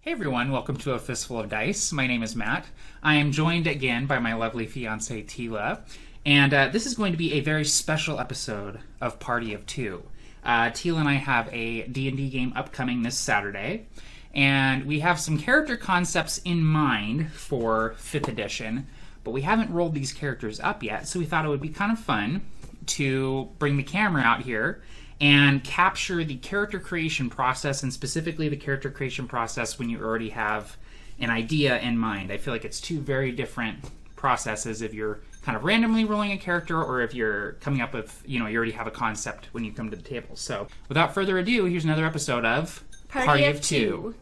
Hey everyone, welcome to A Fistful of Dice. My name is Matt. I am joined again by my lovely fiancée, Tealah. And this is going to be a very special episode of Party of Two. Tealah and I have a D&D game upcoming this Saturday. And we have some character concepts in mind for 5th edition. But we haven't rolled these characters up yet, so we thought it would be kind of fun to bring the camera out here and capture the character creation process, and specifically the character creation process when you already have an idea in mind. I feel like it's two very different processes if you're kind of randomly rolling a character or if you're coming up with, you already have a concept when you come to the table. So without further ado, here's another episode of Party of Two.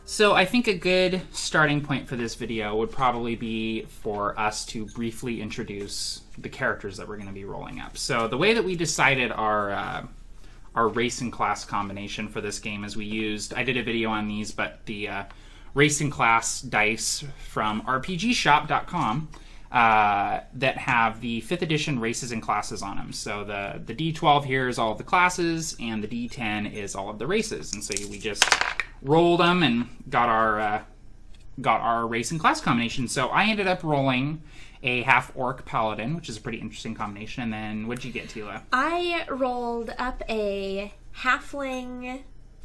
So I think a good starting point for this video would probably be for us to briefly introduce the characters that we're going to be rolling up. So the way that we decided our race and class combination for this game is I did a video on these, but the race and class dice from RPGshop.com that have the 5th edition races and classes on them. So the D12 here is all of the classes, and the D10 is all of the races. And so we just rolled them and got our race and class combination. So I ended up rolling a half-orc paladin, which is a pretty interesting combination. And then what'd you get, Tealah? I rolled up a halfling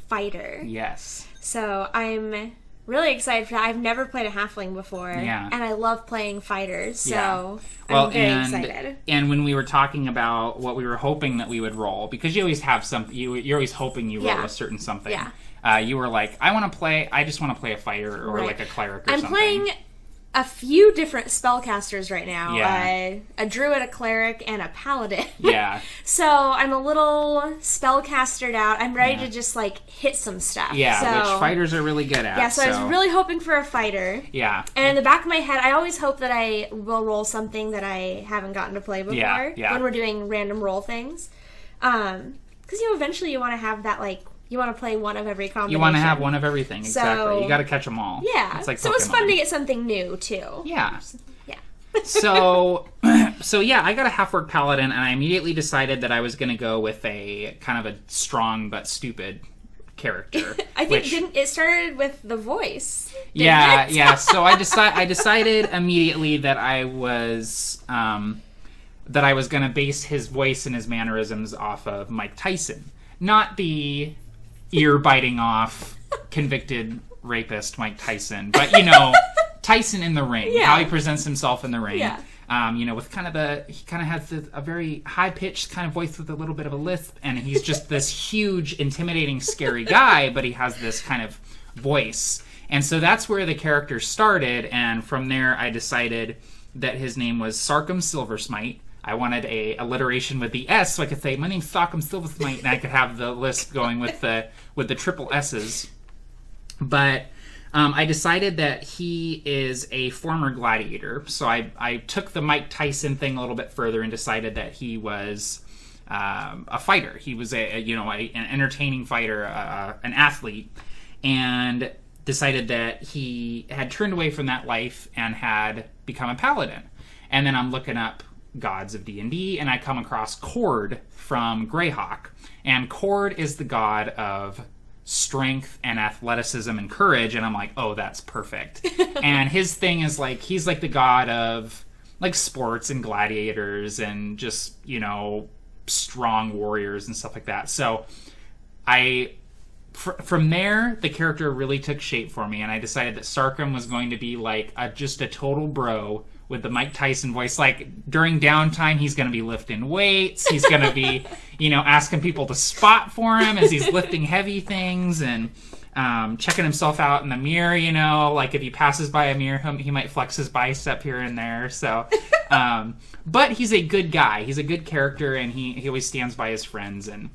fighter. Yes. So I'm really excited for that. I've never played a halfling before. Yeah. And I love playing fighters, so yeah. I'm very excited. And when we were talking about what we were hoping that we would roll, because you always have something, you're always hoping you roll a certain something. Yeah. You were like, I just want to play a fighter or like a cleric or something. I'm playing a few different spellcasters right now. Yeah. A druid, a cleric, and a paladin. Yeah. So I'm a little spellcastered out. I'm ready to just hit some stuff. Yeah, which fighters are really good at. Yeah, so I was really hoping for a fighter. Yeah. And in the back of my head, I always hope that I will roll something that I haven't gotten to play before when we're doing random roll things. Because, eventually you want to have that, you want to play one of every combination. You want to have one of everything, exactly. You got to catch them all. Yeah. It's like so Pokemon. It's fun to get something new, too. Yeah. Yeah. So yeah, I got a half-orc paladin, and I immediately decided that I was going to go with a kind of a strong but stupid character. I think it started with the voice. Yeah. So I decided immediately that I was going to base his voice and his mannerisms off of Mike Tyson, not the ear-biting off convicted rapist Mike Tyson, but Tyson in the ring, how he presents himself in the ring. Yeah. With he kind of has a very high-pitched kind of voice with a little bit of a lisp, and he's just this huge, intimidating, scary guy, but he has this kind of voice. And so that's where the character started, and from there I decided that his name was Sarkum Silversmite. I wanted a alliteration with the S, so I could say, my name's Sarkum Silversmite, and I could have the lisp going with the triple S's. But I decided that he is a former gladiator, so I took the Mike Tyson thing a little bit further and decided that he was a fighter. He was an entertaining fighter, an athlete, and decided that he had turned away from that life and had become a paladin. And then I'm looking up gods of D&D, and I come across Cord from Greyhawk. And Cord is the god of strength and athleticism and courage, and I'm like, oh, that's perfect. And his thing is he's like the god of sports and gladiators and just strong warriors and stuff like that. So from there the character really took shape for me, and I decided that Sarkum was going to be just a total bro with the Mike Tyson voice. During downtime, he's going to be lifting weights. He's going to be, asking people to spot for him as he's lifting heavy things and checking himself out in the mirror, if he passes by a mirror, he might flex his bicep here and there. So, but he's a good guy. He's a good character, and he always stands by his friends. And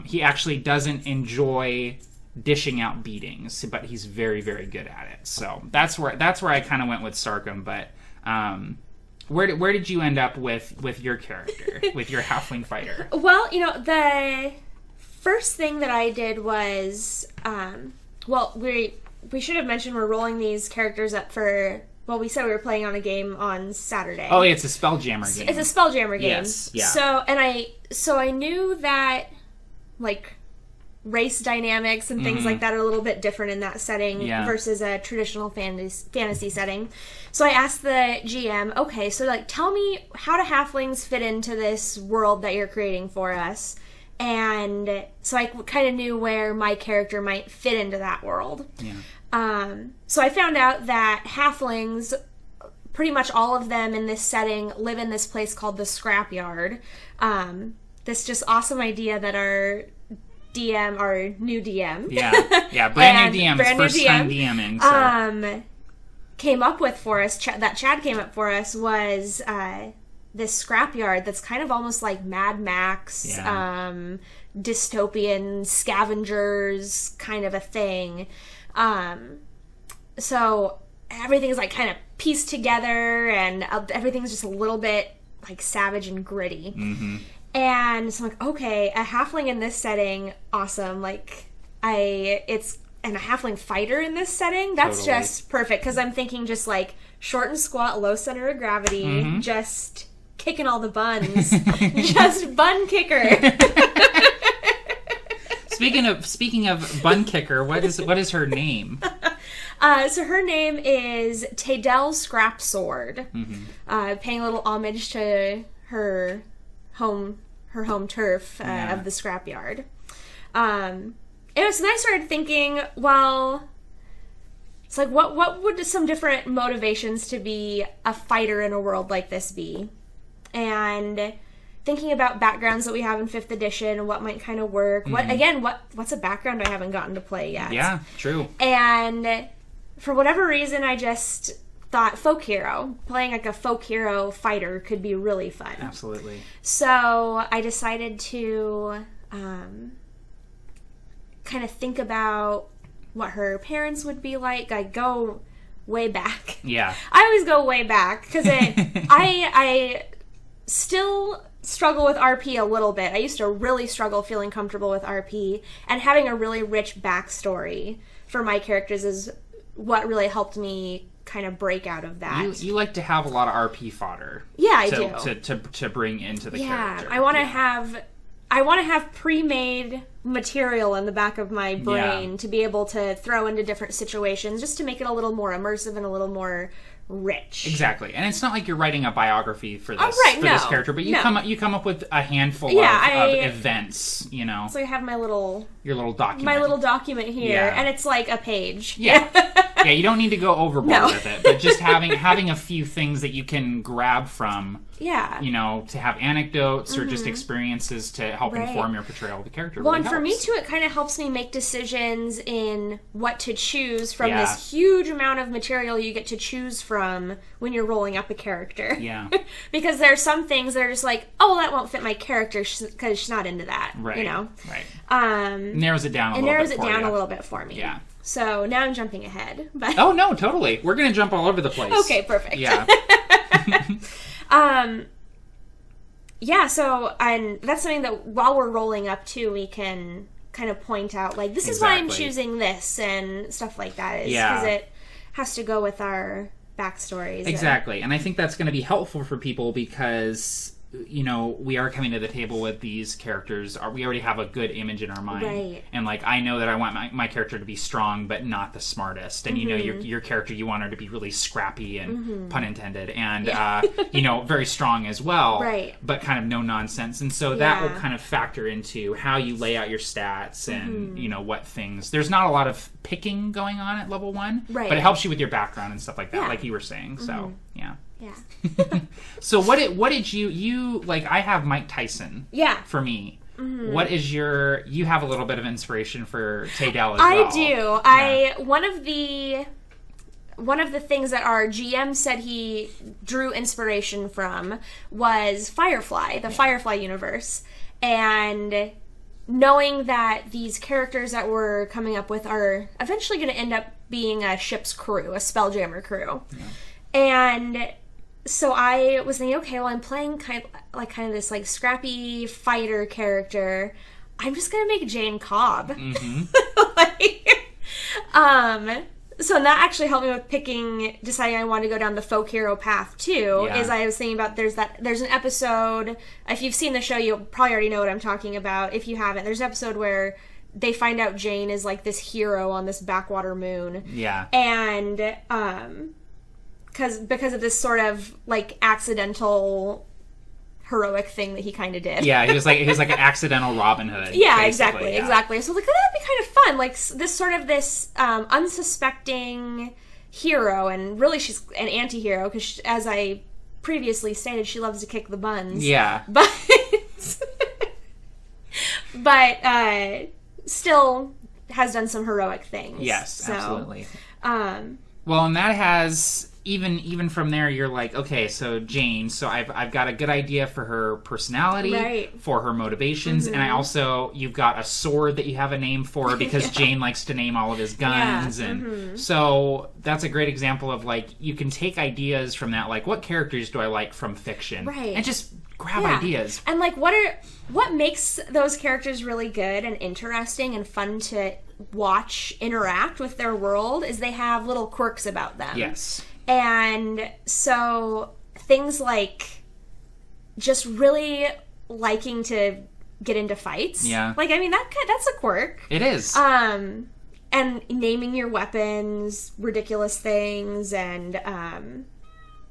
he actually doesn't enjoy dishing out beatings, but he's very, very good at it. So that's where I kind of went with Sarkum, but where did you end up with your character, with your halfling fighter? Well, the first thing that I did was, we should have mentioned we're rolling these characters up for well, we said we were playing on a game on Saturday. Oh, it's a Spelljammer game. It's a Spelljammer game. Yes, yeah. So I knew that, like, race dynamics and things like that are a little bit different in that setting versus a traditional fantasy setting. So I asked the GM, okay, so, like, tell me how do halflings fit into this world that you're creating for us? And so I kind of knew where my character might fit into that world. Yeah. So I found out that halflings, pretty much all of them in this setting, live in this place called the Scrapyard. This just awesome idea that our new DM. Yeah, brand new DM, first time DMing. So. Came up with for us, that Chad came up for us, was this scrapyard that's kind of almost like Mad Max, dystopian scavengers kind of a thing. So everything's like kind of pieced together, and everything's just a little bit like savage and gritty. Mm-hmm. And so I'm like, okay, a halfling in this setting, awesome. Like, and a halfling fighter in this setting, that's just perfect. Because I'm thinking just like short and squat, low center of gravity, just kicking all the buns. Just bun kicker. Speaking of bun kicker, what is her name? So her name is Tealah Scrapsword. Paying a little homage to her home turf of the scrapyard. And so then I started thinking, well, it's like, what would some different motivations to be a fighter in a world like this be? And thinking about backgrounds that we have in 5th edition, what might kind of work. What's a background I haven't gotten to play yet? Yeah, true. And for whatever reason, I just thought folk hero. Playing like a folk hero fighter could be really fun. Absolutely. So I decided to kind of think about what her parents would be like. I go way back. Yeah. I always go way back because I still struggle with RP a little bit. I used to really struggle feeling comfortable with RP, and having a really rich backstory for my characters is what really helped me kind of break out of that. You like to have a lot of RP fodder. Yeah, I do. To bring into the character. I want to have pre-made material in the back of my brain to be able to throw into different situations, just to make it a little more immersive and a little more rich. Exactly. And it's not like you're writing a biography for this this character, but you come up with a handful of events, you know. So I have your little document. My little document here, and it's like a page. Yeah. Yeah, you don't need to go overboard with it, but just having a few things that you can grab from, you know, to have anecdotes or just experiences to help inform your portrayal of the character. Well, really and for me too, it kind of helps me make decisions in what to choose from this huge amount of material you get to choose from when you're rolling up a character. Yeah. Because there are some things that are just like, oh, well, that won't fit my character because she's not into that. Right. You know? Right. Narrows it down a little bit for me. Yeah. So now I'm jumping ahead. But oh, no, totally. We're going to jump all over the place. Okay, perfect. Yeah. Yeah, so and that's something that while we're rolling up, too, we can kind of point out, like, this is why I'm choosing this and stuff like that. Because it has to go with our backstories. Exactly. And I think that's going to be helpful for people because, you know, we are coming to the table with these characters. We already have a good image in our mind. Right. And, like, I know that I want my character to be strong, but not the smartest. And, you know, your character, you want her to be really scrappy and pun intended. And, you know, very strong as well. Right. But kind of no nonsense. And so that will kind of factor into how you lay out your stats and, you know, what things. There's not a lot of picking going on at level 1. Right. But it helps you with your background and stuff like that, like you were saying. So, yeah. So what did you like? I have Mike Tyson. Yeah. For me, what is you have a little bit of inspiration for Tealah as well. I do. Yeah. One of the things that our GM said he drew inspiration from was Firefly, the Firefly universe, and knowing that these characters that we're coming up with are eventually going to end up being a ship's crew, a Spelljammer crew, and so I was thinking, okay, well, I'm playing kind of this like scrappy fighter character. I'm just gonna make Jane Cobb. So that actually helped me with deciding I wanted to go down the folk hero path too. Yeah. Is I was thinking about there's an episode. If you've seen the show, you'll probably already know what I'm talking about. If you haven't, there's an episode where they find out Jane is like this hero on this backwater moon. Yeah. And because of this sort of like accidental heroic thing that he kind of did. Yeah, he was like an accidental Robin Hood. Yeah, exactly. So like that'd be kind of fun. Like this unsuspecting hero, and really she's an anti-hero because, as I previously stated, she loves to kick the buns. Yeah, but still has done some heroic things. Yes, so, absolutely. Well, and that has even from there, you're like, okay, so Jane. So I've got a good idea for her personality, right, for her motivations, and you've got a sword that you have a name for because Jane likes to name all of his guns, and so that's a great example of like you can take ideas from that, like what characters do I like from fiction, right, and just grab ideas. And like what makes those characters really good and interesting and fun to watch interact with their world is they have little quirks about them. Yes. And so things like just really liking to get into fights. Yeah. Like, I mean, that's a quirk. It is. And naming your weapons, ridiculous things, and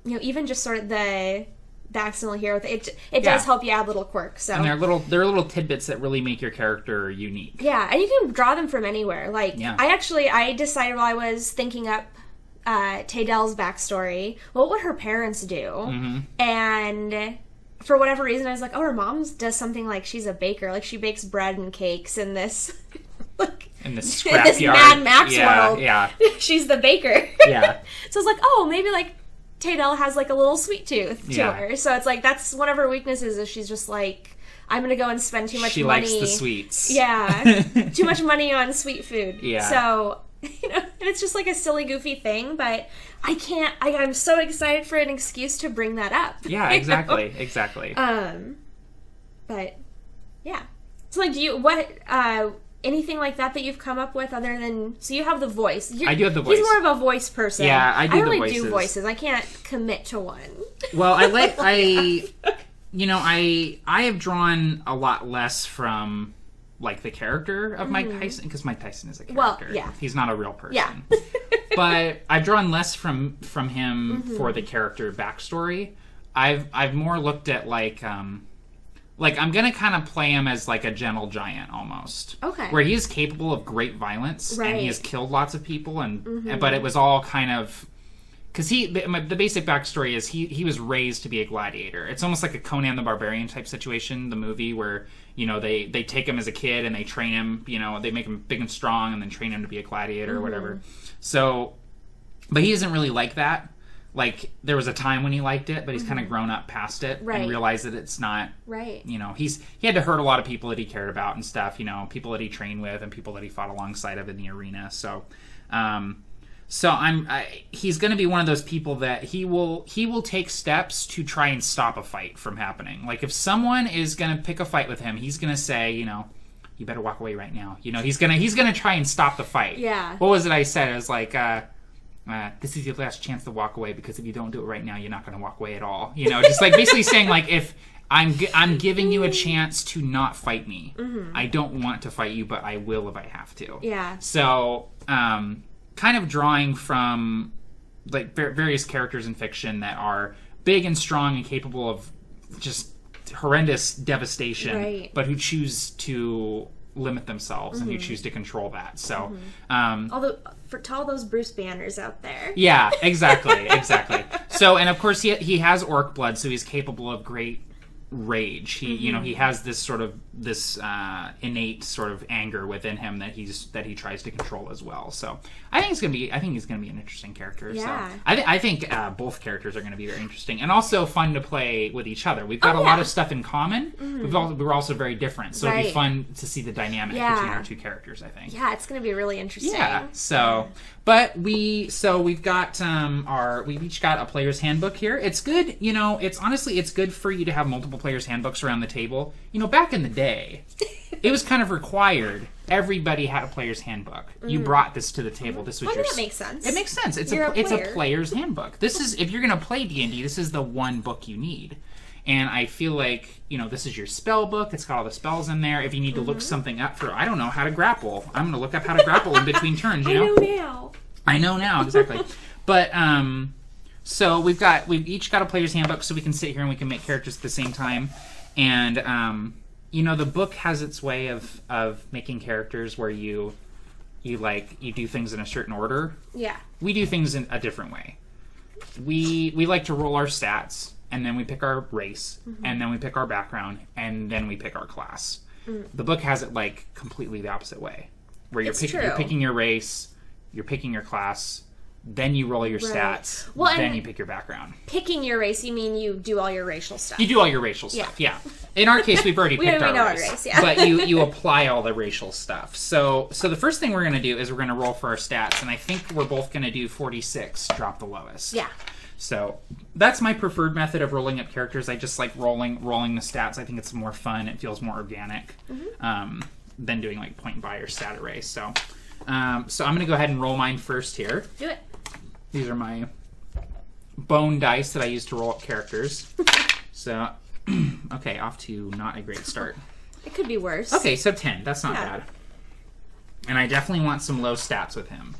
even just sort of the accidental hero. It does help you add little quirks. So. And they're little tidbits that really make your character unique. Yeah, and you can draw them from anywhere. Like, I decided while I was thinking up Tealah's backstory, what would her parents do? Mm-hmm. And for whatever reason, I was like, oh, her mom does something like she's a baker. Like, she bakes bread and cakes in this... like, in this scrapyard. This Mad Max world. Yeah. She's the baker. Yeah. So I was like, oh, maybe, like, Tealah has, like, a little sweet tooth to her. So it's like, that's one of her weaknesses is she's just like, I'm going to go and spend too much money. She likes the sweets. Yeah. Too much money on sweet food. Yeah. So, and it's just like a silly, goofy thing, but I'm so excited for an excuse to bring that up. Yeah, exactly. Exactly. But, yeah. So, like, anything like that you've come up with other than... So you have the voice. I do have the voice. He's more of a voice person. Yeah, I do the voices. I really do voices. I can't commit to one. Well, I have drawn a lot less from, like, the character of Mike Tyson, because Mike Tyson is a character. Well, yeah. He's not a real person. Yeah. But I've drawn less from him for the character backstory. I've more looked at, like I'm going to kind of play him as, like, a gentle giant, almost. Okay. Where he is capable of great violence, right, and he has killed lots of people, but it was all kind of... Because the basic backstory is he was raised to be a gladiator. It's almost like a Conan the Barbarian type situation, the movie, where, they take him as a kid and they train him, they make him big and strong and then train him to be a gladiator or whatever. So, but he isn't really like that. Like, there was a time when he liked it, but he's kind of grown up past it and realized that it's not, right. He had to hurt a lot of people that he cared about and stuff, people that he trained with and people that he fought alongside of in the arena. So, he's going to be one of those people that he will take steps to try and stop a fight from happening. Like, if someone is going to pick a fight with him, he's going to say, you better walk away right now. He's going to try and stop the fight. Yeah. What was it I said? I was like, this is your last chance to walk away, because if you don't do it right now, you're not going to walk away at all. Just like basically saying, like, if I'm giving you a chance to not fight me. I don't want to fight you, but I will if I have to. Yeah. So, kind of drawing from, like, various characters in fiction that are big and strong and capable of just horrendous devastation, right, but who choose to limit themselves and who choose to control that. So, to all those Bruce Banners out there. Yeah, exactly. So, and of course he has orc blood, so he's capable of great rage. He has this sort of innate sort of anger within him that he tries to control as well. So I think he's gonna be an interesting character. Yeah. So I think both characters are gonna be very interesting and also fun to play with each other. We've got a lot of stuff in commmen. We're also very different, so it'd be fun to see the dynamic between our two characters, I think. Yeah, it's gonna be really interesting. Yeah. So, but we've got we've each got a player's handbook here. It's good, it's good for you to have multiple players' handbooks around the table. Back in the day, it was kind of required everybody had a player's handbook. You brought this to the table. This was that makes sense. It makes sense. It's a player's handbook. This is, if you're going to play D&D, this is the one book you need. And I feel like, this is your spell book. It's got all the spells in there. If you need to look something up for, I don't know, how to grapple, I'm going to look up how to grapple in between turns, you know? I know now, exactly. But, so we've each got a player's handbook, so we can sit here and we can make characters at the same time. And, the book has its way of making characters where you do things in a certain order. Yeah. We do things in a different way. We like to roll our stats, and then we pick our race, and then we pick our background, and then we pick our class. The book has it completely the opposite way, where you're picking your race, you're picking your class, then you roll your stats, then you pick your background. Picking your race, you mean you do all your racial stuff? You do all your racial stuff, yeah. In our case, we've already picked our race, but you apply all the racial stuff. So the first thing we're going to do is we're going to roll for our stats, and I think we're both going to do 46, drop the lowest. Yeah. So that's my preferred method of rolling up characters. I just like rolling the stats. I think it's more fun. It feels more organic than doing point buy or stat array. So I'm going to go ahead and roll mine first here. Do it. These are my bone dice that I use to roll up characters. So, okay, off to not a great start. It could be worse. Okay, so 10. That's not bad. And I definitely want some low stats with him.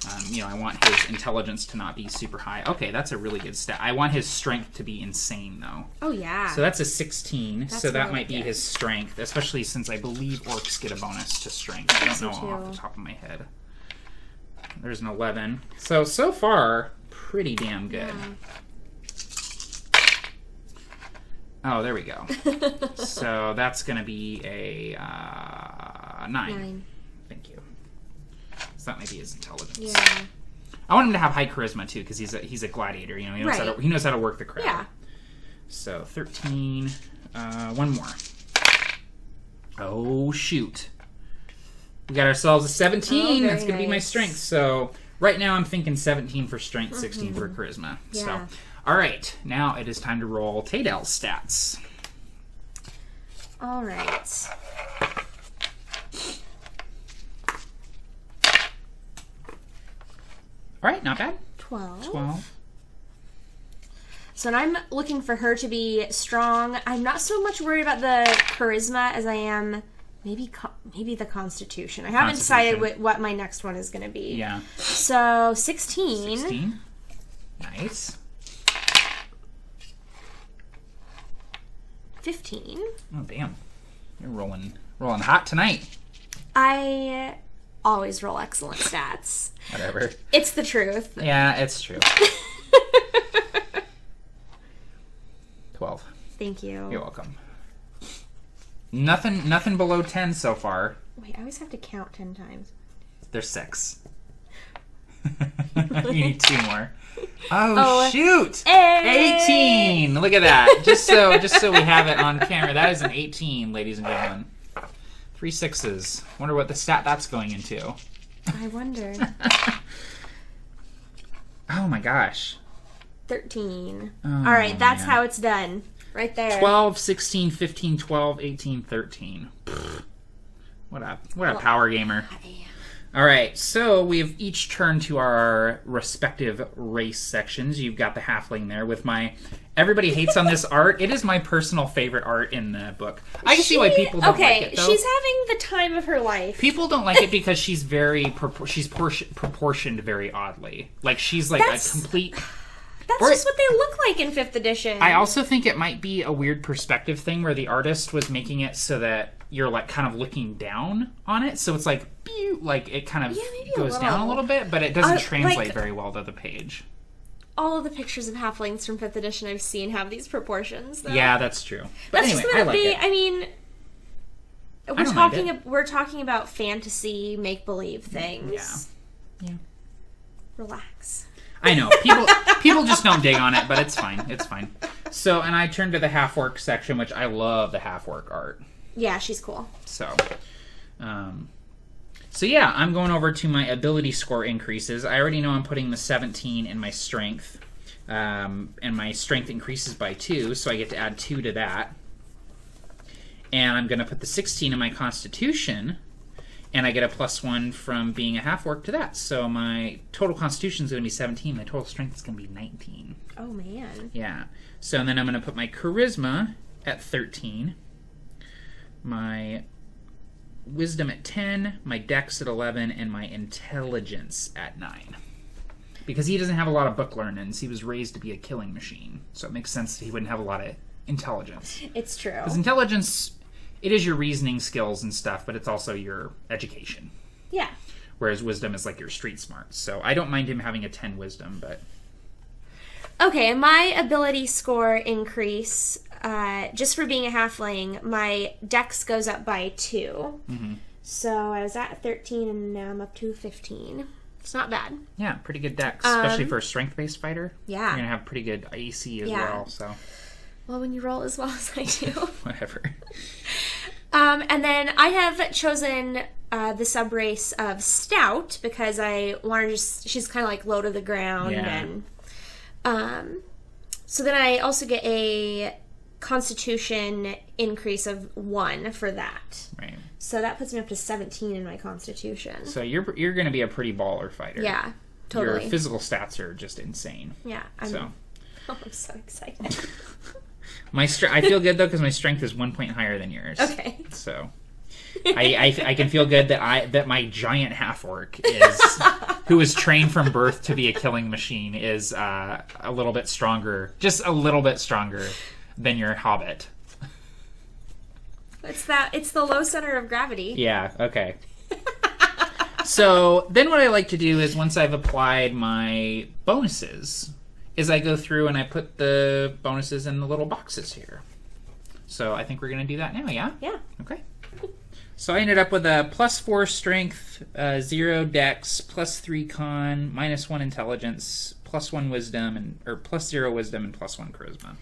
I want his intelligence to not be super high. Okay, that's a really good stat. I want his strength to be insane, though. Oh, yeah. So that's a 16. So that might be his strength, especially since I believe orcs get a bonus to strength. I don't know off the top of my head. There's an 11. So far, pretty damn good. Yeah. Oh, there we go. So that's going to be a 9. Thank you. So that might be his intelligence. Yeah. I want him to have high charisma, too, because he's a gladiator. He knows how to work the crowd. Yeah. So 13. One more. Oh, shoot. We got ourselves a 17. That's going to be my strength. So right now I'm thinking 17 for strength, 16 for charisma. Yeah. So, all right. Now it is time to roll Teala''s stats. All right. All right. Not bad. 12. So I'm looking for her to be strong. I'm not so much worried about the charisma as I am... Maybe the Constitution. I haven't decided what my next one is going to be. Yeah. So 16. 16. Nice. 15. Oh damn! You're rolling hot tonight. I always roll excellent stats. Whatever. It's the truth. Yeah, it's true. 12. Thank you. You're welcome. Nothing below 10 so far. Wait, I always have to count 10 times. There's 6. You need 2 more. Oh shoot! Hey! 18. Look at that. Just so we have it on camera. That is an 18, ladies and gentlemen. 3 6s. Wonder what the stat that's going into. I wonder. Oh my gosh. 13. Oh, all right, that's how it's done. Right there. 12, 16, 15, 12, 18, 13. Pfft. What a power gamer. All right, so we've each turned to our respective race sections. You've got the halfling there with my... Everybody hates on this art. It is my personal favorite art in the book. I can see why people don't like it, though. She's having the time of her life. People don't like it because she's proportioned very oddly. Like, she's like a complete... That's just what they look like in 5th edition. I also think it might be a weird perspective thing where the artist was making it so that you're like kind of looking down on it. So it's like it kind of goes down a little bit, but it doesn't translate very well to the page. All of the pictures of halflings from 5th edition I've seen have these proportions, though. Yeah, that's true. But anyway, I like it. I mean, we're talking about fantasy make-believe things. Yeah. Relax. I know. People just don't dig on it, but it's fine. It's fine. So, and I turned to the half-orc section, which I love the half-orc art. Yeah, she's cool. So yeah, I'm going over to my ability score increases. I already know I'm putting the 17 in my strength. And my strength increases by 2, so I get to add 2 to that. And I'm going to put the 16 in my constitution. And I get a +1 from being a half-orc to that. So my total constitution is going to be 17. My total strength is going to be 19. Oh, man. Yeah. So then I'm going to put my charisma at 13. My wisdom at 10. My dex at 11. And my intelligence at 9. Because he doesn't have a lot of book learnings. He was raised to be a killing machine. So it makes sense that he wouldn't have a lot of intelligence. It's true. Because intelligence... It is your reasoning skills and stuff, but it's also your education. Yeah. Whereas wisdom is like your street smarts. So I don't mind him having a 10 wisdom, but... Okay, my ability score increase, just for being a halfling, my dex goes up by 2. Mm-hmm. So I was at 13 and now I'm up to 15. It's not bad. Yeah, pretty good dex, especially for a strength-based fighter. Yeah. You're going to have pretty good AC as well, so... Well, when you roll as well as I do. Whatever. And then I have chosen the sub-race of Stout because I want to just... She's kind of like low to the ground. Yeah. And so then I also get a Constitution increase of 1 for that. Right. So that puts me up to 17 in my Constitution. So you're going to be a pretty baller fighter. Yeah, totally. Your physical stats are just insane. Yeah. I'm so excited. I feel good though because my strength is 1 point higher than yours. Okay. So I can feel good that my giant half orc who was trained from birth to be a killing machine is a little bit stronger, just a little bit stronger than your hobbit. It's the low center of gravity. Yeah. Okay. So then what I like to do is once I've applied my bonuses. Is I go through and I put the bonuses in the little boxes here. So I think we're going to do that now, yeah? Yeah. Okay. So I ended up with a +4 strength, 0 dex, +3 con, -1 intelligence, +1 wisdom, or +0 wisdom, and +1 charisma.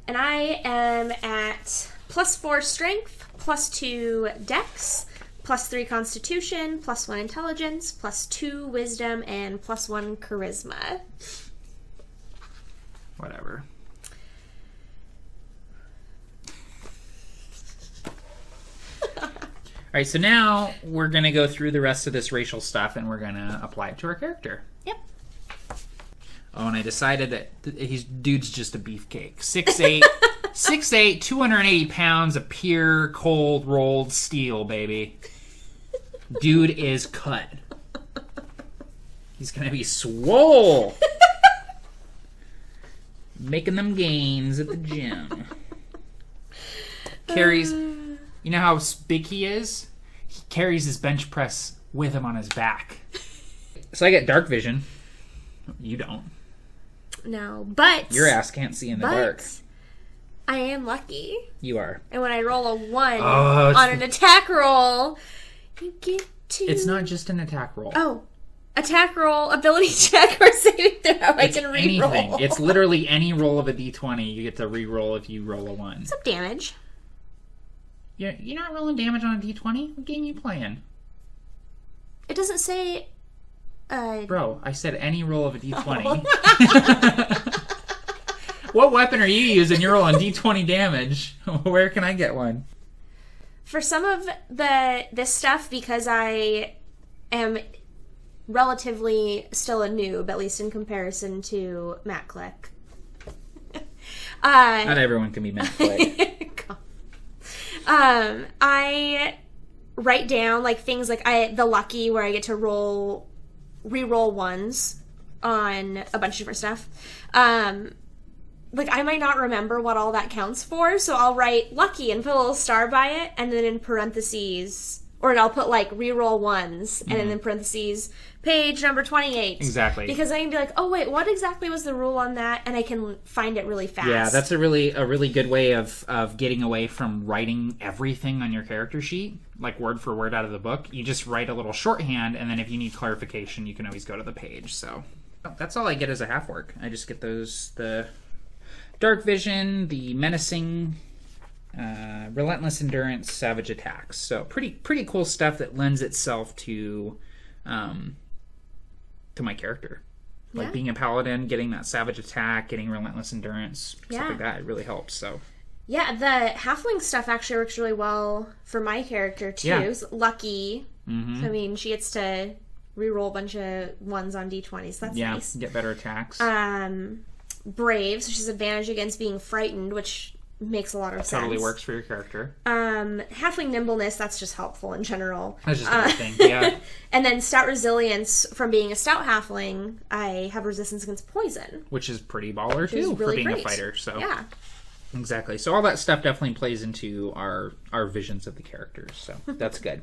And I am at +4 strength, +2 dex, +3 constitution, +1 intelligence, +2 wisdom, and +1 charisma. Whatever. Alright, so now we're going to go through the rest of this racial stuff and we're going to apply it to our character. Yep. Oh, and I decided that dude's just a beefcake. 6'8", 6'8", 280 pounds of pure, cold, rolled steel, baby. Dude is cut. He's going to be swole. Making them gains at the gym. Carries... You know how big he is? He carries his bench press with him on his back. So I get dark vision. You don't. No, but... Your ass can't see in the dark. I am lucky. You are. And when I roll a 1 on an attack roll, you get to... It's not just an attack roll. Oh. Attack roll, ability check, or saving throw. I can re-roll. Anything. It's literally any roll of a d20 you get to re-roll if you roll a 1. Some damage. You're not rolling damage on a d20? What game are you playing? It doesn't say... Bro, I said any roll of a d20. What weapon are you using? You're rolling d20 damage. Where can I get one? For some of this stuff, because I am relatively still a noob, at least in comparison to Matt Click. Not everyone can be Matt Click. I write down like things like the lucky where I get to re-roll 1s on a bunch of different stuff. Like I might not remember what all that counts for, so I'll write lucky and put a little star by it, and then in parentheses, or I'll put like re-roll 1s, and then in parentheses, page number 28. Exactly. Because I can be like, oh wait, what exactly was the rule on that? And I can find it really fast. Yeah, that's a really good way of getting away from writing everything on your character sheet, like word for word out of the book. You just write a little shorthand, and then if you need clarification, you can always go to the page. So that's all I get as a half-orc. I just get the dark vision, the menacing, relentless endurance, savage attacks. So pretty cool stuff that lends itself to my character. Like being a paladin, getting that savage attack, getting relentless endurance, stuff like that. It really helps. So yeah, the halfling stuff actually works really well for my character too. Yeah. Lucky Mm-hmm. So, I mean, she gets to reroll a bunch of ones on d20s. So that's nice. Get better attacks. Brave, so she's advantage against being frightened, which makes a lot of sense. Totally works for your character. Halfling nimbleness, that's just helpful in general. That's just a good thing, yeah. And then stout resilience, from being a stout halfling, I have resistance against poison. Which is pretty baller, too, really for being a fighter. So yeah. Exactly. So all that stuff definitely plays into our visions of the characters. So that's good.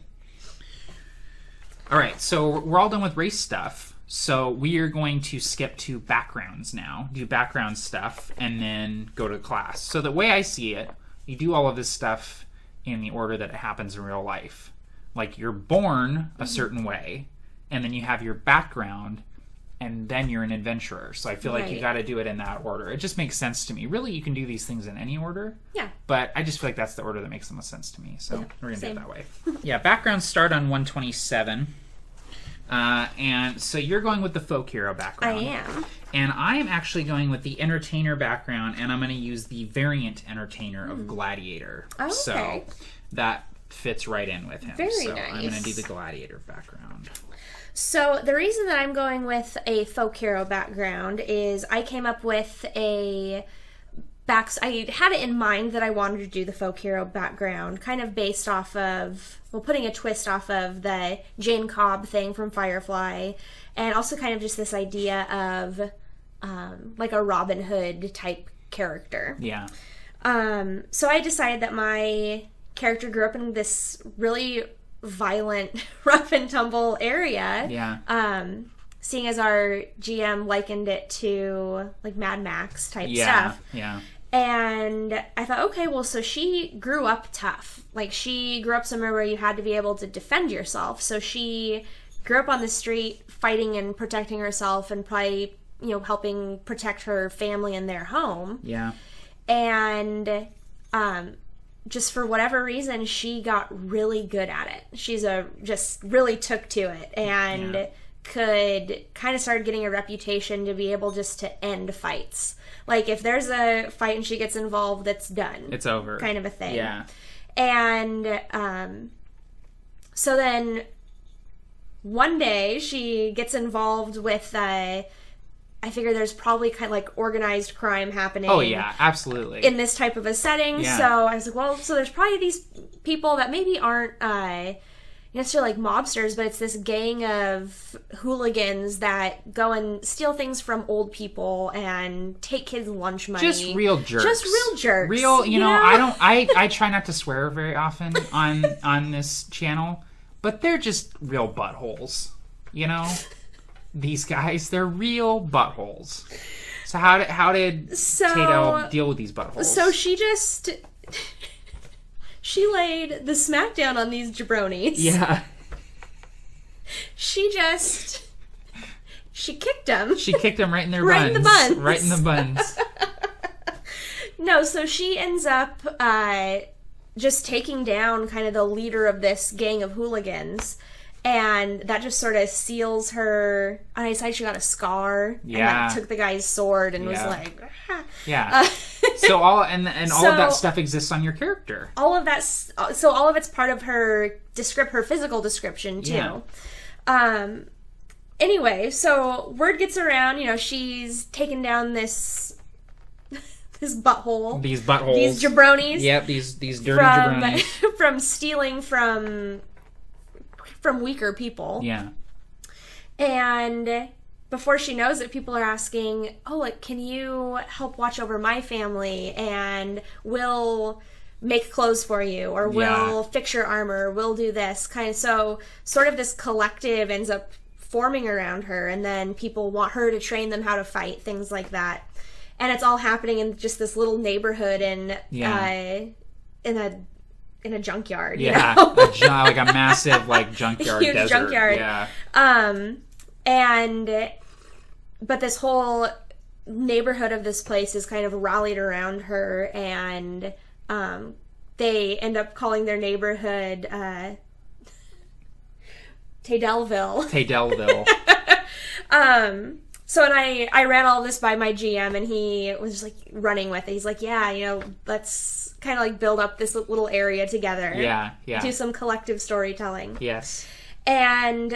All right, so we're all done with race stuff. So we are going to skip to backgrounds now, do background stuff, and then go to class. So the way I see it, you do all of this stuff in the order that it happens in real life. Like, you're born a certain way, and then you have your background, and then you're an adventurer. So I feel like you got to do it in that order. It just makes sense to me. Really, you can do these things in any order. Yeah. But I just feel like that's the order that makes the most sense to me. So we're going to do it that way. Yeah, backgrounds start on 127. And so you're going with the folk hero background. I am. And I am actually going with the entertainer background, and I'm going to use the variant entertainer of gladiator. Oh, okay. So that fits right in with him. Very so nice. I'm going to do the gladiator background. So the reason that I'm going with a folk hero background is I came up with I had it in mind that I wanted to do the folk hero background, kind of based off of, putting a twist off of the Jane Cobb thing from Firefly, and also kind of just this idea of like a Robin Hood type character. Yeah. So I decided that my character grew up in this really violent, rough and tumble area. Yeah. Seeing as our GM likened it to like Mad Max type stuff. Yeah. And I thought, okay, well, so she grew up tough. Like, she grew up somewhere where you had to be able to defend yourself. So she grew up on the street fighting and protecting herself and probably, helping protect her family and their home. Yeah. And just for whatever reason, she got really good at it. Just really took to it and could kind of start getting a reputation to be able just to end fights. Like, if there's a fight and she gets involved, it's done. It's over. Kind of a thing. Yeah. And so then one day she gets involved with, I figure there's probably kind of like organized crime happening. Oh, yeah, absolutely. In this type of a setting. Yeah. So I was like, well, so there's probably these people that maybe aren't necessarily like mobsters, but it's this gang of hooligans that go and steal things from old people and take kids' lunch money. Just real jerks. Real, you know? I try not to swear very often on this channel, but they're just real buttholes. These guys, they're real buttholes. So how did Tato deal with these buttholes? So she laid the smackdown on these jabronis. Yeah. She kicked them. She kicked them right in their right buns. In the buns. Right in the buns. No, so she ends up just taking down kind of the leader of this gang of hooligans. And that just sort of seals her. On the side, she got a scar. Yeah. And took the guy's sword and was like, ah. Yeah. So all of that stuff exists on your character. All of that. So all of it's part of her physical description too. Yeah. Anyway, so word gets around. She's taken down this butthole. These buttholes. These jabronis. Yep. These dirty jabronis. From stealing from weaker people. Yeah. And before she knows it, people are asking, oh, like, can you help watch over my family? And we'll make clothes for you, or we'll fix your armor, we'll do this. Kind of, so sort of this collective ends up forming around her, and then people want her to train them how to fight, things like that. And it's all happening in just this little neighborhood in a junkyard. Yeah, like a massive junkyard huge desert. Junkyard. Yeah. But this whole neighborhood of this place is kind of rallied around her, and they end up calling their neighborhood Taydellville. So, and I ran all this by my GM, and he was just running with it. He's like, yeah, let's kind of build up this little area together. Yeah. Do some collective storytelling. Yes. And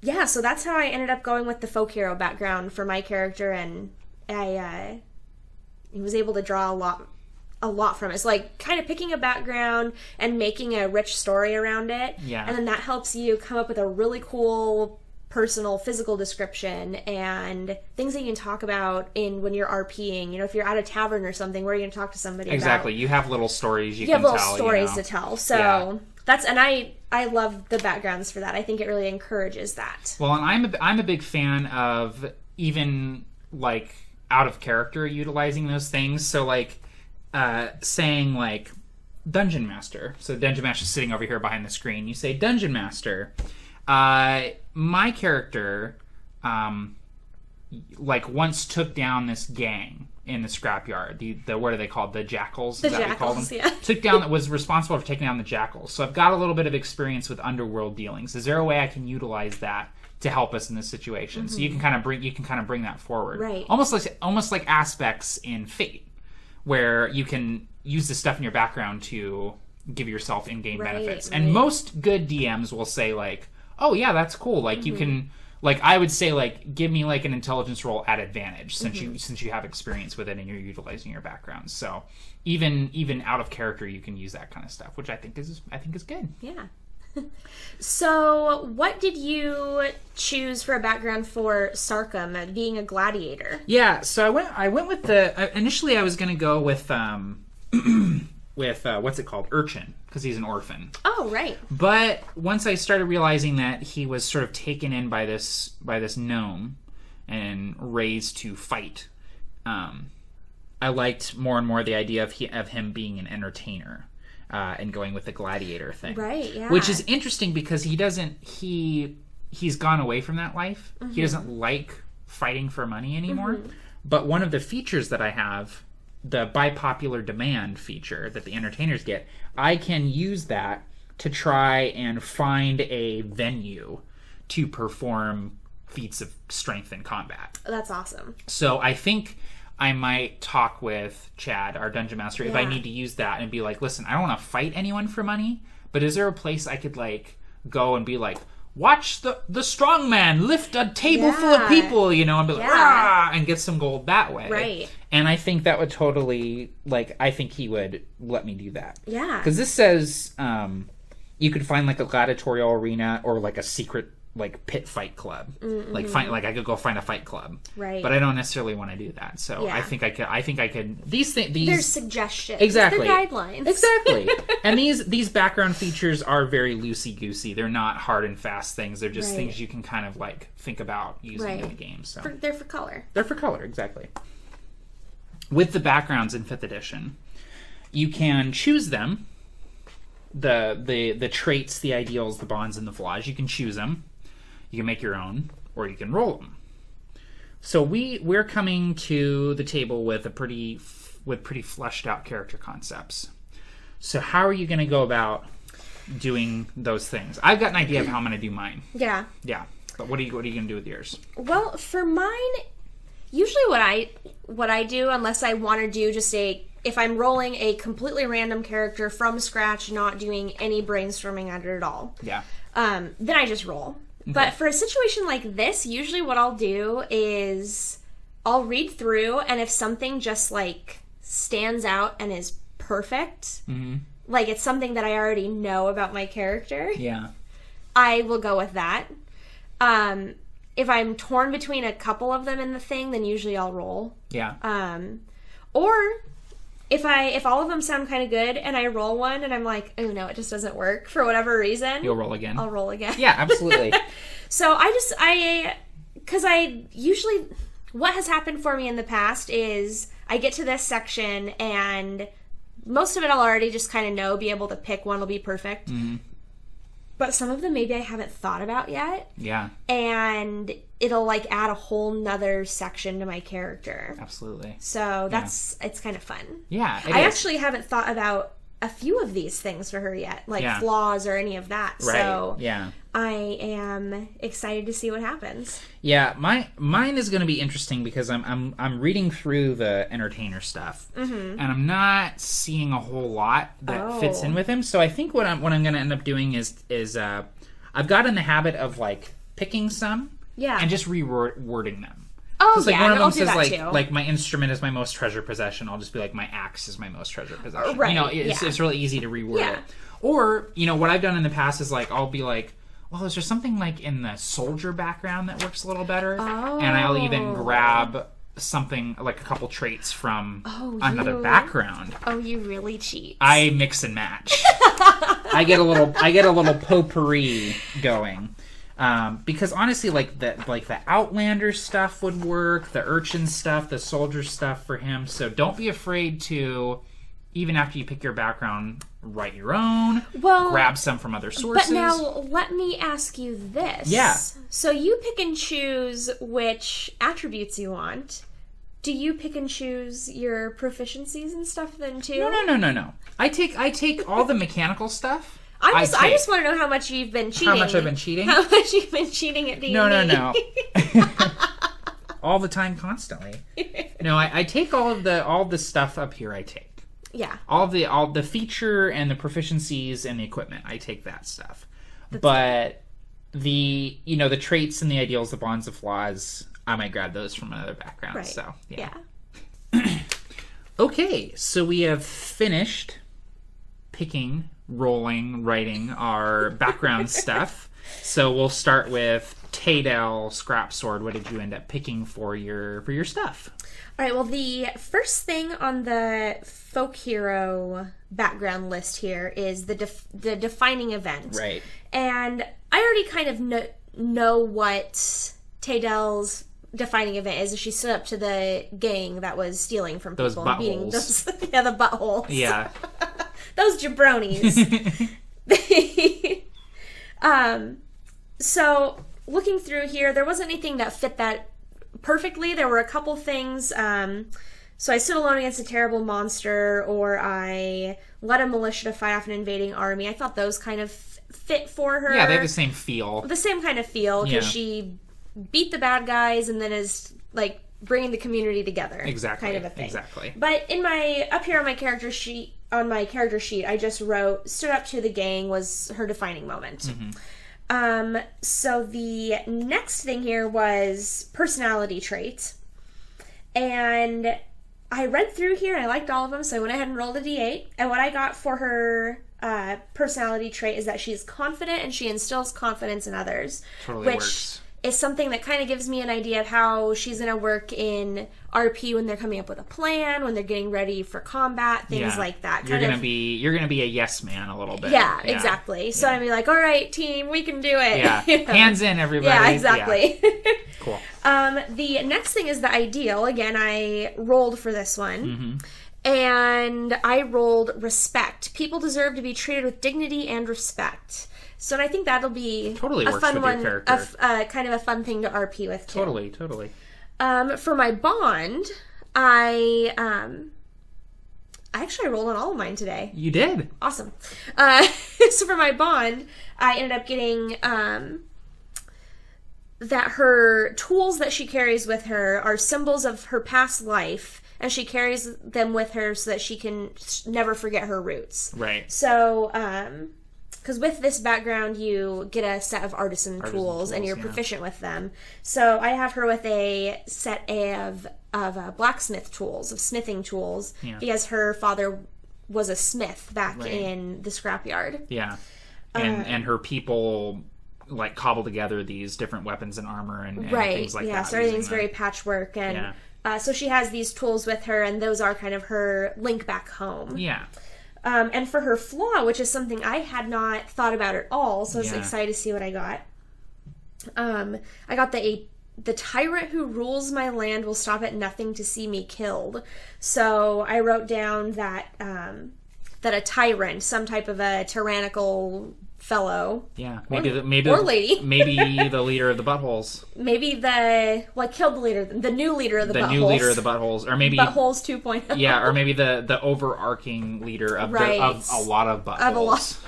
yeah, so that's how I ended up going with the folk hero background for my character, and I was able to draw a lot from it. It's like kind of picking a background and making a rich story around it. Yeah. And then that helps you come up with a really cool personal physical description and things that you can talk about when you're RPing. You know, if you're at a tavern or something, where are you going to talk to somebody exactly. about? You have little stories you have can little tell. Stories to tell. So and I love the backgrounds for that. I think it really encourages that. Well, and I'm a big fan of even like out of character utilizing those things. So like saying like Dungeon Master. So Dungeon Master's sitting over here behind the screen. You say Dungeon Master. My character like once took down this gang in the scrapyard. The what are they called? The Jackals? The Jackals, yeah. Was responsible for taking down the Jackals. So I've got a little bit of experience with underworld dealings. Is there a way I can utilize that to help us in this situation? Mm-hmm. So you can kind of bring that forward. Right. Almost like aspects in Fate, where you can use this stuff in your background to give yourself in-game benefits. And most good DMs will say like, oh yeah, that's cool. Like you can, like I would say like, give me like an intelligence roll at advantage since you have experience with it and you're utilizing your background. So even out of character, you can use that kind of stuff, which I think is good. Yeah. So what did you choose for a background for Sarkum, being a gladiator? Yeah. So I went with initially I was going to go with what's it called? Urchin, because he's an orphan. Oh, right. But once I started realizing that he was sort of taken in by this gnome and raised to fight, I liked more and more the idea of him being an entertainer and going with the gladiator thing. Right, yeah. Which is interesting because he's gone away from that life. Mm-hmm. He doesn't like fighting for money anymore. Mm-hmm. But one of the features that I have, the by popular demand feature that the entertainers get, I can use that to try and find a venue to perform feats of strength in combat. That's awesome. So I think I might talk with Chad, our dungeon master, if I need to use that and be like, listen, I don't want to fight anyone for money, but is there a place I could like go and be like, watch the strong man lift a table full of people, you know, and be like, rah, and get some gold that way. Right. And I think that would totally, like, I think he would let me do that. Yeah. Because this says you could find, like, a gladiatorial arena or, like, a secret, like, pit fight club. Mm-hmm. Like I could go find a fight club. Right. But I don't necessarily want to do that. So I think I could, these There's suggestions. Exactly. They're guidelines. Exactly. And these background features are very loosey-goosey. They're not hard and fast things. They're just things you can kind of, like, think about using in the game. So they're for color. They're for color, exactly. With the backgrounds in 5th edition, you can choose them. The traits, the ideals, the bonds, and the flaws. You can choose them. You can make your own, or you can roll them. So we're coming to the table with pretty fleshed out character concepts. So how are you going to go about doing those things? I've got an idea of how I'm going to do mine. Yeah. Yeah. But what are you going to do with yours? Well, for mine, usually what I do, unless I want to do just if I'm rolling a completely random character from scratch, not doing any brainstorming at it at all. Yeah. Then I just roll. Okay. But for a situation like this, usually what I'll do is I'll read through, and if something just like stands out and is perfect, like it's something that I already know about my character, I will go with that. If I'm torn between a couple of them in the thing, then usually I'll roll. Yeah. Or if all of them sound kind of good and I roll one and I'm like, oh no, it just doesn't work for whatever reason, you'll roll again. I'll roll again. Yeah, absolutely. So because I usually, what has happened for me in the past is I get to this section and most of it I'll already just kind of know, be able to pick one will be perfect. Mm-hmm. But some of them maybe I haven't thought about yet. Yeah. And it'll like add a whole nother section to my character. Absolutely. So it's kind of fun. Yeah. I actually haven't thought about a few of these things for her yet, like flaws or any of that. Right. So yeah. I am excited to see what happens. Yeah, mine is going to be interesting because I'm reading through the entertainer stuff, and I'm not seeing a whole lot that fits in with him. So I think what I'm going to end up doing is I'm I've got in the habit of like picking some and just rewording them. Oh, like yeah, one of them I'll do says that too. like my instrument is my most treasured possession. I'll just be like my axe is my most treasured possession. Right. You know, it's really easy to reword it. Or, you know, what I've done in the past is like I'll be like, well, is there something like in the soldier background that works a little better? Oh. And I'll even grab something like a couple traits from another background. Oh, you really cheat. I mix and match. I get a little potpourri going. Because honestly, like the Outlander stuff would work, the Urchin stuff, the soldier stuff for him. So don't be afraid to, even after you pick your background, write your own. Well, grab some from other sources. But now let me ask you this. Yeah. So you pick and choose which attributes you want. Do you pick and choose your proficiencies and stuff then too? No. I take all the mechanical stuff. I just want to know how much you've been cheating. How much I've been cheating? How much you've been cheating at D&D. No. All the time, constantly. No, I take all the stuff up here. I take. Yeah. All the feature and the proficiencies and the equipment. I take that stuff. That's but the traits and the ideals, the bonds, the flaws, I might grab those from another background. Right. So yeah. Okay, so we have finished picking, rolling, writing our background stuff. So we'll start with Tealah, Scrap Sword. What did you end up picking for your stuff? All right, well, the first thing on the folk hero background list here is the defining event. Right. And I already kind of know what Tealah's defining event is. She stood up to the gang that was stealing from people. Those buttholes. The buttholes. Yeah. Those jabronis. So looking through here, there wasn't anything that fit that perfectly. There were a couple things. So I stood alone against a terrible monster, or I led a militia to fight off an invading army. I thought those kind of fit for her. Yeah, they have the same feel. The same kind of feel, because she beat the bad guys and then is like bringing the community together. Exactly. Kind of a thing. Exactly. But up here on my character sheet, I just wrote, stood up to the gang was her defining moment. Mm-hmm. So the next thing here was personality trait. And I read through here and I liked all of them, so I went ahead and rolled a d8. And what I got for her personality trait is that she's confident and she instills confidence in others. Totally which works. Is something that kind of gives me an idea of how she's going to work in RP when they're coming up with a plan, when they're getting ready for combat, things like that. You're gonna be a yes man a little bit. Yeah, exactly. So I'd be like, all right, team, we can do it. Yeah, hands in, everybody. Yeah, exactly. Yeah. Cool. The next thing is the ideal. Again, I rolled for this one. Mm-hmm. And I rolled respect. People deserve to be treated with dignity and respect. So I think that'll be totally a works fun with one, your character. Kind of a fun thing to RP with too. Totally. For my bond, I actually rolled on all of mine today. You did. Awesome. So for my bond, I ended up getting that her tools that she carries with her are symbols of her past life, and she carries them with her so that she can never forget her roots. Right. So, because with this background, you get a set of artisan tools, and you're proficient with them. So I have her with a set of blacksmith tools, of smithing tools, because her father was a smith back in the scrapyard. Yeah. And her people like cobble together these different weapons and armor and things like that. Yeah, so everything's very patchwork. And so she has these tools with her, and those are kind of her link back home. Yeah. And for her flaw, which is something I had not thought about at all, so I was excited to see what I got. I got the tyrant who rules my land will stop at nothing to see me killed. So I wrote down that a tyrant, some type of a tyrannical fellow. Yeah, maybe or lady. Maybe the leader of the buttholes. Maybe killed the leader, the new leader of the buttholes. The new leader of the buttholes, or maybe buttholes 2.0. Yeah, or maybe the overarching leader of a lot of buttholes.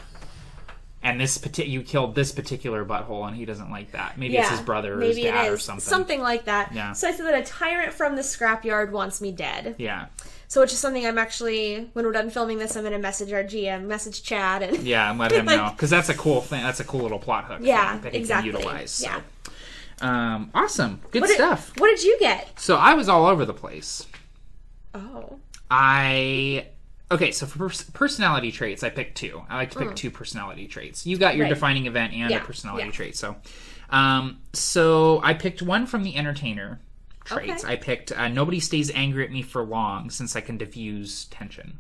and you killed this particular butthole, and he doesn't like that. Maybe it's his brother or his dad or something. Something like that. Yeah. So I said that a tyrant from the scrapyard wants me dead. Yeah. So which is something I'm actually, when we're done filming this, I'm going to message our GM, message Chad. And let him know. Because that's a cool thing. That's a cool little plot hook that he can utilize. So. Yeah. Awesome. Good stuff. What did you get? So I was all over the place. Oh. Okay, so for personality traits, I picked 2. I like to pick 2 personality traits. You got your defining event and a personality trait. So I picked one from the entertainer traits. Okay. I picked nobody stays angry at me for long since I can diffuse tension.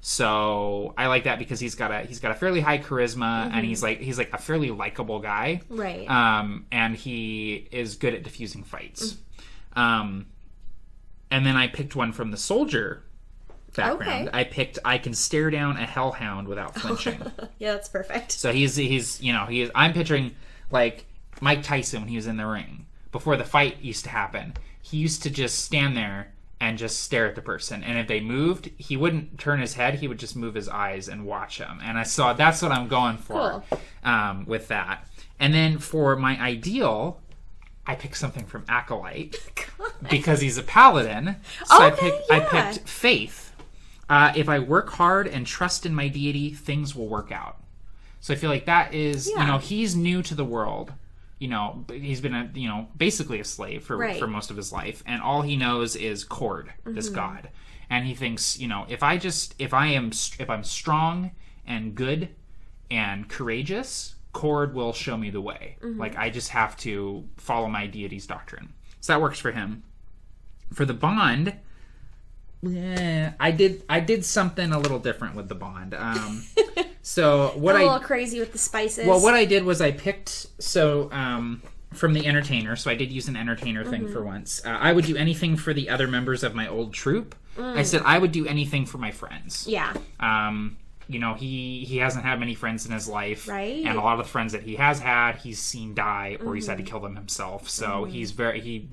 So I like that because he's got a fairly high charisma, and he's like a fairly likable guy. Right. And he is good at diffusing fights. And then I picked one from the soldier background. Okay. I can stare down a hellhound without flinching. Yeah, that's perfect. So I'm picturing like Mike Tyson when he was in the ring. Before the fight used to happen, he used to just stand there and just stare at the person. And if they moved, he wouldn't turn his head, he would just move his eyes and watch them. And that's what I'm going for with that. And then for my ideal, I picked something from Acolyte because he's a paladin. So I picked Faith. If I work hard and trust in my deity, things will work out. So I feel like that is, he's new to the world. He's been basically a slave for most of his life, and all he knows is Cord, this god. And he thinks, if I'm strong and good and courageous, Cord will show me the way. Like, I just have to follow my deity's doctrine. So that works for him. For the bond, I did something a little different with the bond. So what a little crazy with the spices. Well, what I did was I picked from the entertainer. So I did use an entertainer thing for once. I would do anything for the other members of my old troupe. I said I would do anything for my friends. Yeah. He hasn't had many friends in his life, right? And a lot of the friends that he has had, he's seen die, or he's had to kill them himself. So he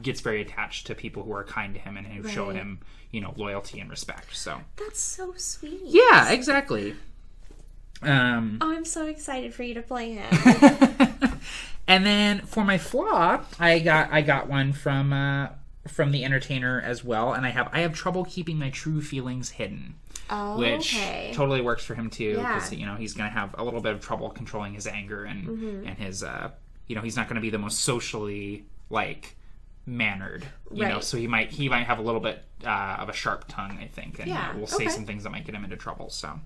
gets very attached to people who are kind to him and who show him, loyalty and respect. So that's so sweet. Yeah, exactly. I'm so excited for you to play him. And then for my flaw, I got one from the entertainer as well, and I have trouble keeping my true feelings hidden. Oh, which totally works for him too, because he's going to have a little bit of trouble controlling his anger and his he's not going to be the most socially mannered, so he might have a little bit of a sharp tongue, I think, and will say some things that might get him into trouble. So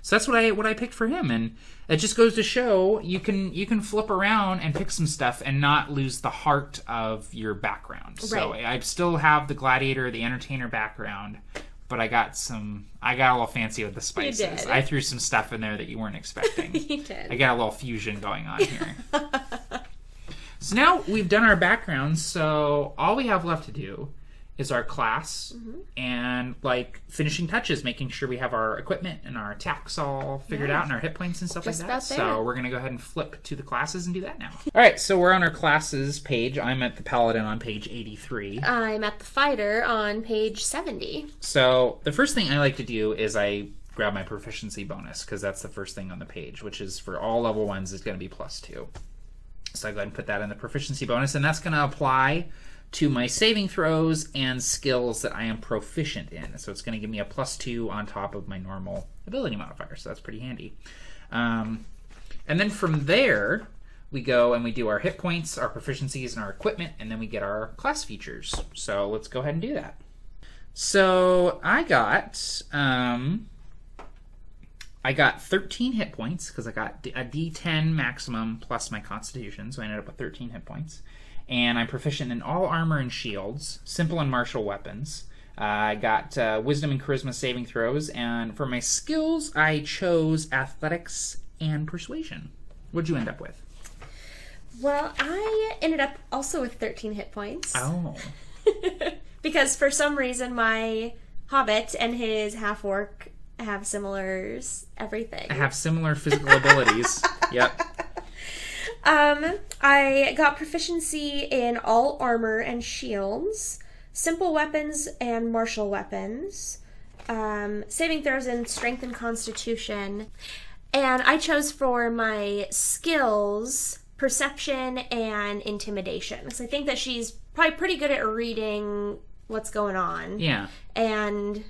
that's what I picked for him, and it just goes to show you can flip around and pick some stuff and not lose the heart of your background. So I still have the gladiator, the entertainer background, but I got a little fancy with the spices. You did. I threw some stuff in there that you weren't expecting. You did. I got a little fusion going on here. So now we've done our backgrounds, so all we have left to do is our class and finishing touches, making sure we have our equipment and our attacks all figured out and our hit points and stuff like that. So we're going to go ahead and flip to the classes and do that now. All right, so we're on our classes page. I'm at the Paladin on page 83. I'm at the Fighter on page 70. So the first thing I like to do is I grab my proficiency bonus, because that's the first thing on the page, which is for all level 1s is going to be +2. So I go ahead and put that in the proficiency bonus, and that's going to apply to my saving throws and skills that I am proficient in. So it's going to give me a +2 on top of my normal ability modifier, so that's pretty handy. And then from there, we go and we do our hit points, our proficiencies, and our equipment, and then we get our class features. So let's go ahead and do that. So I got 13 hit points because I got a D10 maximum plus my constitution, so I ended up with 13 hit points. And I'm proficient in all armor and shields, simple and martial weapons. I got wisdom and charisma saving throws, and for my skills, I chose athletics and persuasion. What'd you end up with? Well, I ended up also with 13 hit points. Oh. Because for some reason, my hobbit and his half-orc have similar everything. I have similar physical abilities. Yep. I got proficiency in all armor and shields, simple weapons and martial weapons, saving throws in strength and constitution, And I chose for my skills perception and intimidation. So I think that she's probably pretty good at reading what's going on. Yeah. And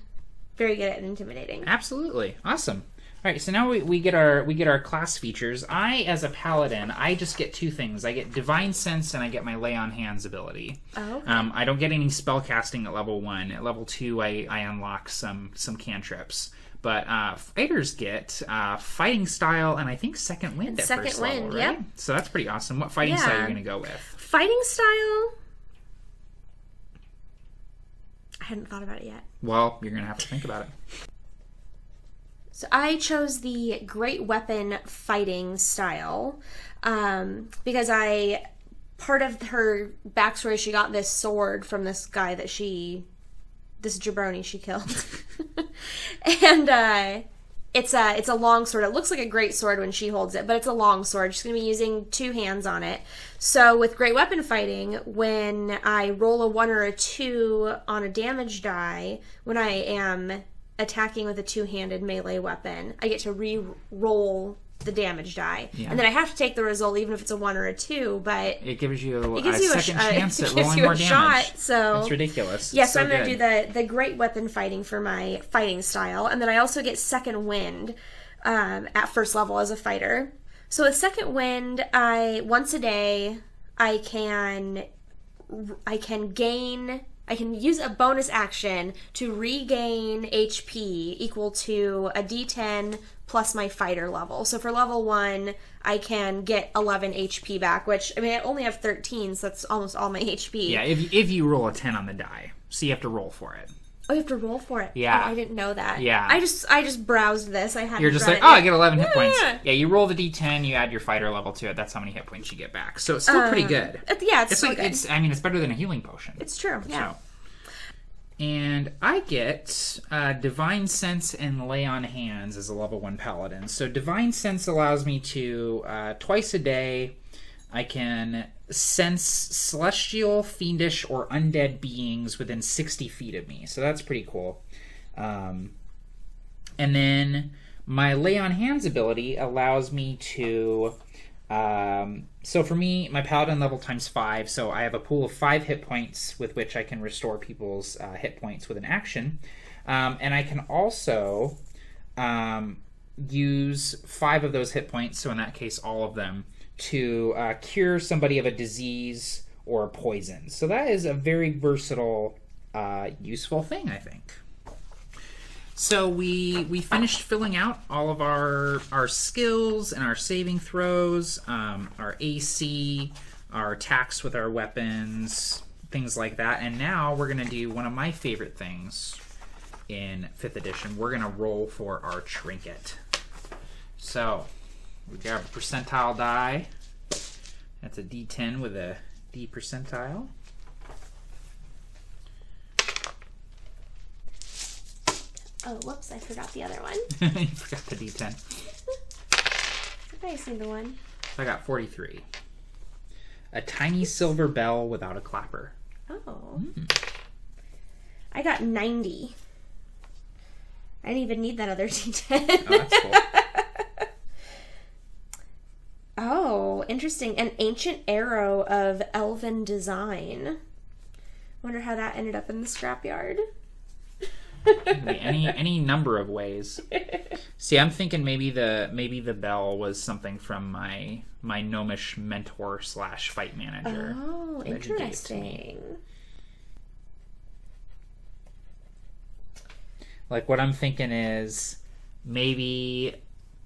very good at intimidating. Absolutely. Awesome. All right, so now we get our class features. I, as a paladin, I just get two things. I get Divine Sense and I get my Lay on Hands ability. Oh, okay. I don't get any spell casting at level 1. At level 2, I unlock some cantrips. But fighters get Fighting Style and I think Second Wind at first level, right? Yep. So that's pretty awesome. What fighting style are you going to go with? Fighting Style? I hadn't thought about it yet. Well, you're going to have to think about it. So I chose the Great Weapon Fighting Style because part of her backstory, she got this sword from this guy that this jabroni she killed. And it's a long sword. It looks like a great sword when she holds it, but it's a long sword. She's going to be using 2 hands on it. So with Great Weapon Fighting, when I roll a 1 or a 2 on a damage die, when I am attacking with a 2-handed melee weapon, I get to re-roll the damage die. Yeah. And then I have to take the result even if it's a 1 or a 2, but it gives you a second chance at rolling more damage. Shot, so it's ridiculous. Yeah, so I'm going to do the Great Weapon Fighting for my fighting style, and then I also get Second Wind at first level as a fighter. So with Second Wind, once a day I can use a bonus action to regain HP equal to a D10 plus my fighter level. So for level 1, I can get 11 HP back, which, I mean, I only have 13, so that's almost all my HP. Yeah, if you roll a 10 on the die, so you have to roll for it. Oh, you have to roll for it? Yeah. Oh, I didn't know that. Yeah. I just browsed this. You're just like, I get 11 hit points. Yeah, you roll the D10, you add your fighter level to it. That's how many hit points you get back. So it's still pretty good. It's still good. It's better than a healing potion. It's true, yeah. So. And I get Divine Sense and Lay on Hands as a level 1 paladin. So Divine Sense allows me to, twice a day, I can sense celestial, fiendish, or undead beings within 60 feet of me. So that's pretty cool. And then my Lay on Hands ability allows me to... so for me, my paladin level times 5, so I have a pool of 5 hit points with which I can restore people's hit points with an action. And I can also use 5 of those hit points, so in that case all of them, to cure somebody of a disease or a poison. So that is a very versatile, useful thing, I think. So we finished filling out all of our skills and our saving throws, our AC, our attacks with our weapons, things like that. And now we're going to do one of my favorite things in 5th edition. We're going to roll for our trinket. So we grab a percentile die. That's a D10 with a D percentile. Oh, whoops, I forgot the other one. You forgot the D10. I see the one. So I got 43. A tiny silver bell without a clapper. Oh. I got 90. I didn't even need that other D10. Oh, that's cool. Oh, interesting. An ancient arrow of elven design. Wonder how that ended up in the scrapyard. any number of ways. See, I'm thinking maybe the bell was something from my gnomish mentor / fight manager. Oh, interesting. Like what I'm thinking is maybe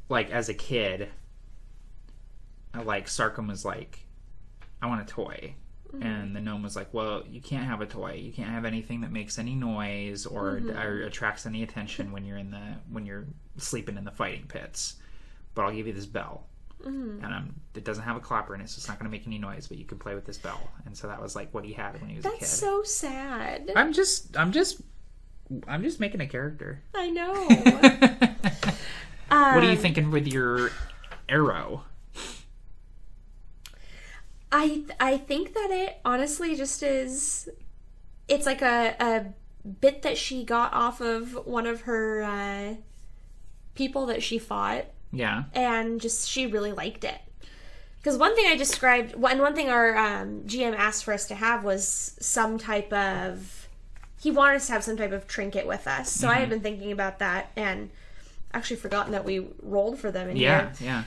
like as a kid, like Sarkum was like, I want a toy. And the gnome was like, well, you can't have a toy. You can't have anything that makes any noise or attracts any attention when you're sleeping in the fighting pits. But I'll give you this bell. And it doesn't have a clapper in it, so it's not going to make any noise, but you can play with this bell. And so that was like what he had when he was a kid. That's so sad. I'm just making a character. I know. What are you thinking with your arrow? I think that it honestly just is, it's like a bit that she got off of one of her people that she fought Yeah. And just, she really liked it. Because one thing I described, and one thing our GM asked for us to have was some type of, he wanted us to have some type of trinket with us. So I had been thinking about that and actually forgotten that we rolled for them in here. Yeah.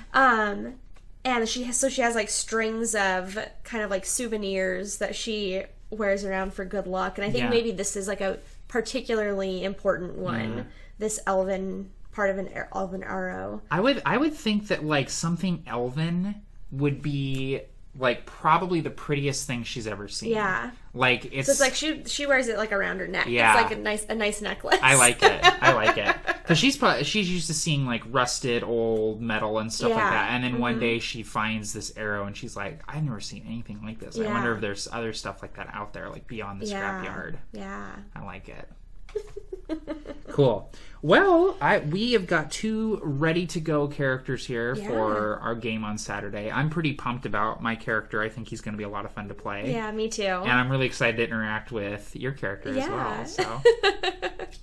And she has like strings of kind of like souvenirs that she wears around for good luck. And I think maybe this is like a particularly important one. This elven part of an elven arrow. I would think that like something elven would be like probably the prettiest thing she's ever seen. Yeah. Like it's, so it's like she wears it like around her neck. Yeah. It's like a nice necklace. I like it. Because she's used to seeing like rusted old metal and stuff like that. And then one day she finds this arrow and she's like, I've never seen anything like this. I wonder if there's other stuff like that out there, like beyond the scrapyard. Yeah. I like it. Cool. Well, we have got 2 ready-to-go characters here for our game on Saturday. I'm pretty pumped about my character. I think he's going to be a lot of fun to play. Yeah, me too. And I'm really excited to interact with your character as well. So,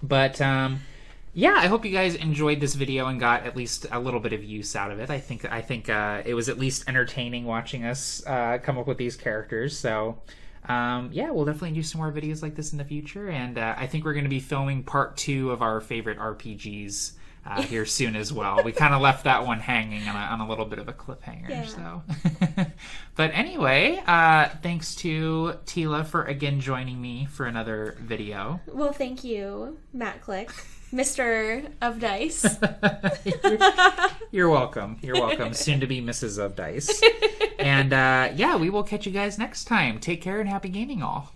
but I hope you guys enjoyed this video and got at least a little bit of use out of it. I think it was at least entertaining watching us come up with these characters. So. We'll definitely do some more videos like this in the future, and I think we're going to be filming part 2 of our favorite RPGs here soon as well. We kind of left that one hanging on a little bit of a cliffhanger. So, but anyway, thanks to Tealah for again joining me for another video. Well, thank you, Matt Click. Mr. of Dice. You're welcome. Soon to be Mrs. of Dice. And we will catch you guys next time. Take care and happy gaming all.